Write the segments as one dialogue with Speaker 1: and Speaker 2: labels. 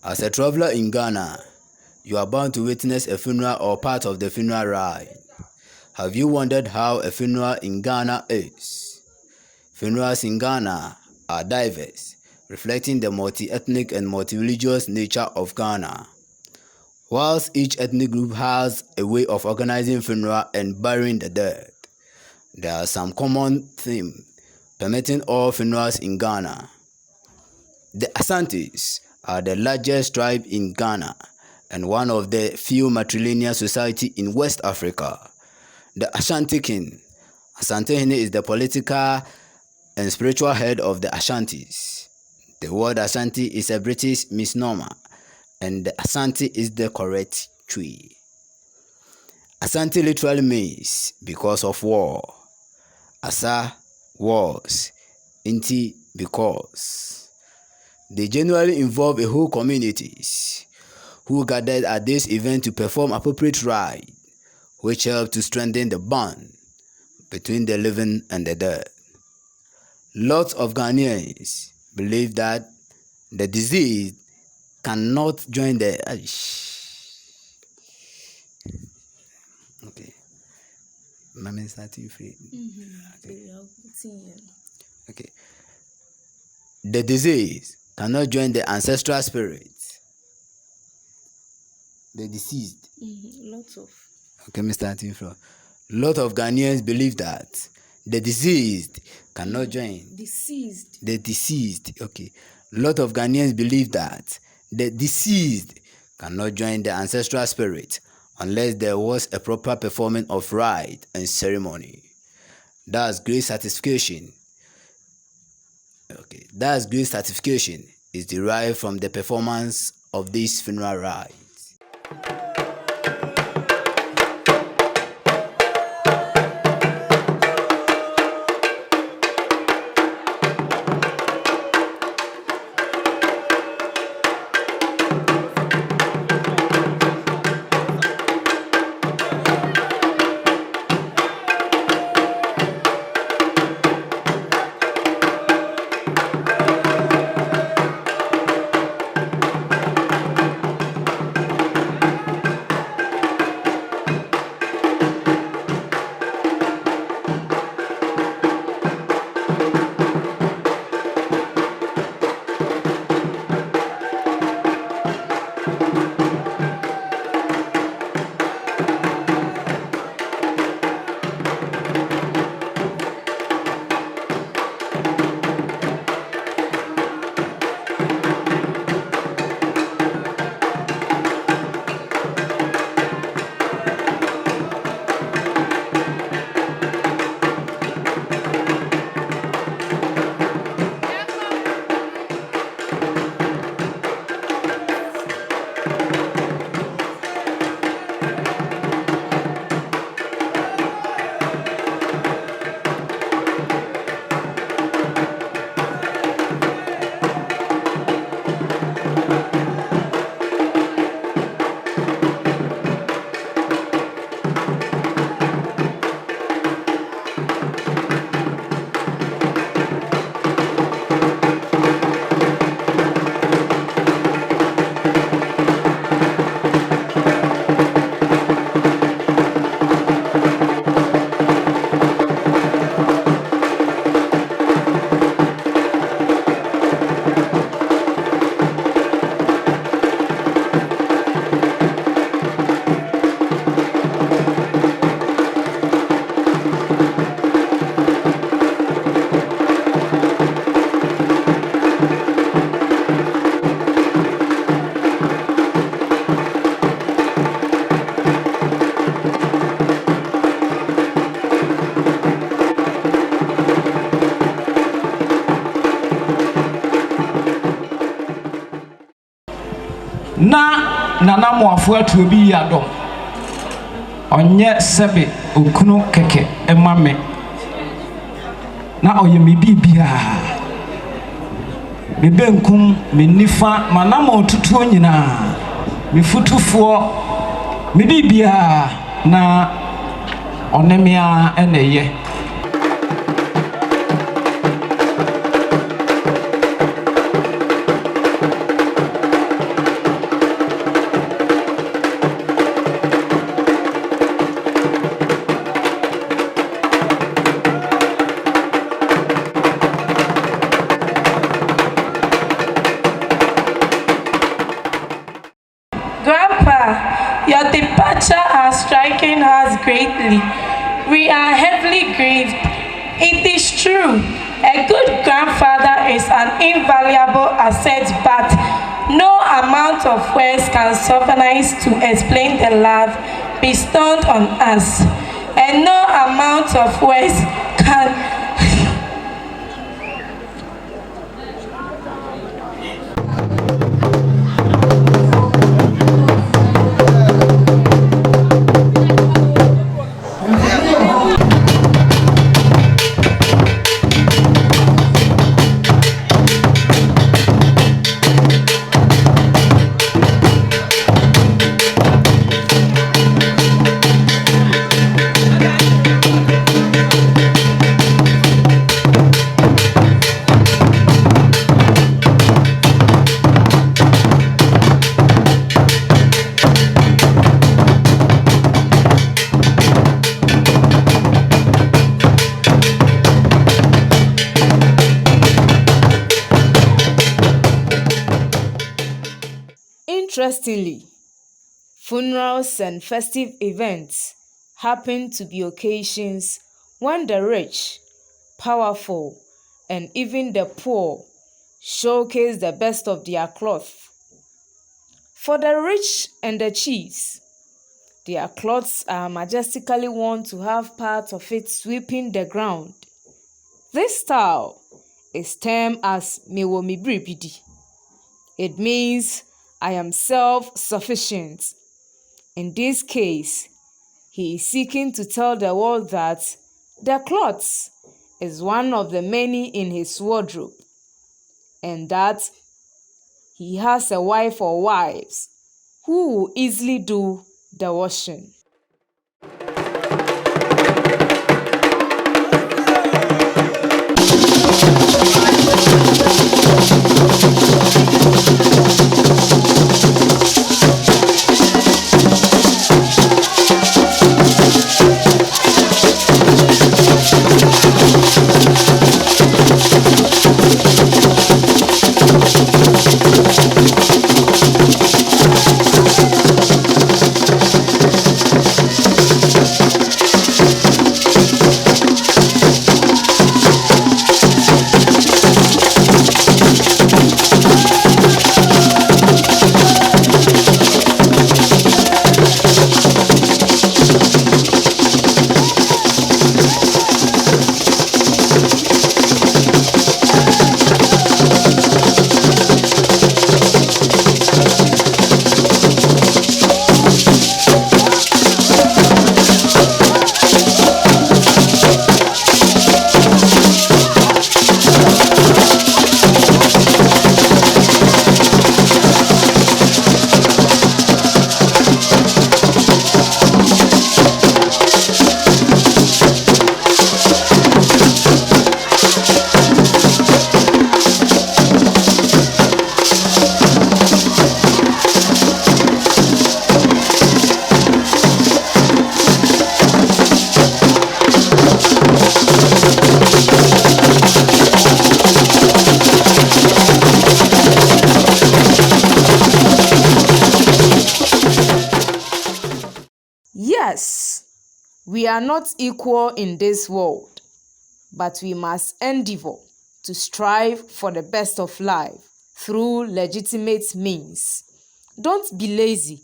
Speaker 1: As a traveler in Ghana, you are bound to witness a funeral or part of the funeral rite. Have you wondered how a funeral in Ghana is? Funerals in Ghana are diverse, reflecting the multi-ethnic and multi-religious nature of Ghana. Whilst each ethnic group has a way of organizing funeral and burying the dead, there are some common themes permitting all funerals in Ghana. The Asantes are the largest tribe in Ghana and one of the few matrilineal societies in West Africa. The Ashanti King. Asantehene is the political and spiritual head of the Ashantis. The word Ashanti is a British misnomer, and the Asante is the correct tree. Asante literally means because of war. Asa, wars. Inti, because. They generally involve a whole communities who gathered at this event to perform appropriate rites, which help to strengthen the bond between the living and the dead. Lots of Ghanaians believe that the deceased cannot join the okay. Mama starting free. Okay. The deceased cannot join the ancestral spirits. The deceased.
Speaker 2: Lots of.
Speaker 1: Okay, me starting from. Lot of Ghanaians believe that the deceased cannot join.
Speaker 2: Deceased.
Speaker 1: The deceased. Okay. Lot of Ghanaians believe that the deceased cannot join the ancestral spirit unless there was a proper performance of rite and ceremony. Thus, great satisfaction. Okay. Thus, great satisfaction is derived from the performance of these funeral rites.
Speaker 3: Na nana moafo atuo bi ya dom onye sebe okunu keke emame na oye me bibia me benkum me nifa manama otutuo nyina me futufo me bibia na onemia eneye
Speaker 4: greatly. We are heavily grieved. It is true, a good grandfather is an invaluable asset, but no amount of words can suffice to explain the love bestowed on us, and no amount of words can
Speaker 2: Interestingly, funerals and festive events happen to be occasions when the rich, powerful, and even the poor showcase the best of their cloth. For the rich and the chiefs, their clothes are majestically worn to have part of it sweeping the ground. This style is termed as Mewɔ me biribi. It means I am self-sufficient. In this case, he is seeking to tell the world that the clothes is one of the many in his wardrobe, and that he has a wife or wives who will easily do the washing. Yes, we are not equal in this world, but we must endeavor to strive for the best of life through legitimate means. Don't be lazy.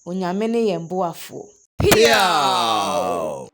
Speaker 2: Onyame ne yɛn boafoɔ.
Speaker 1: Pew!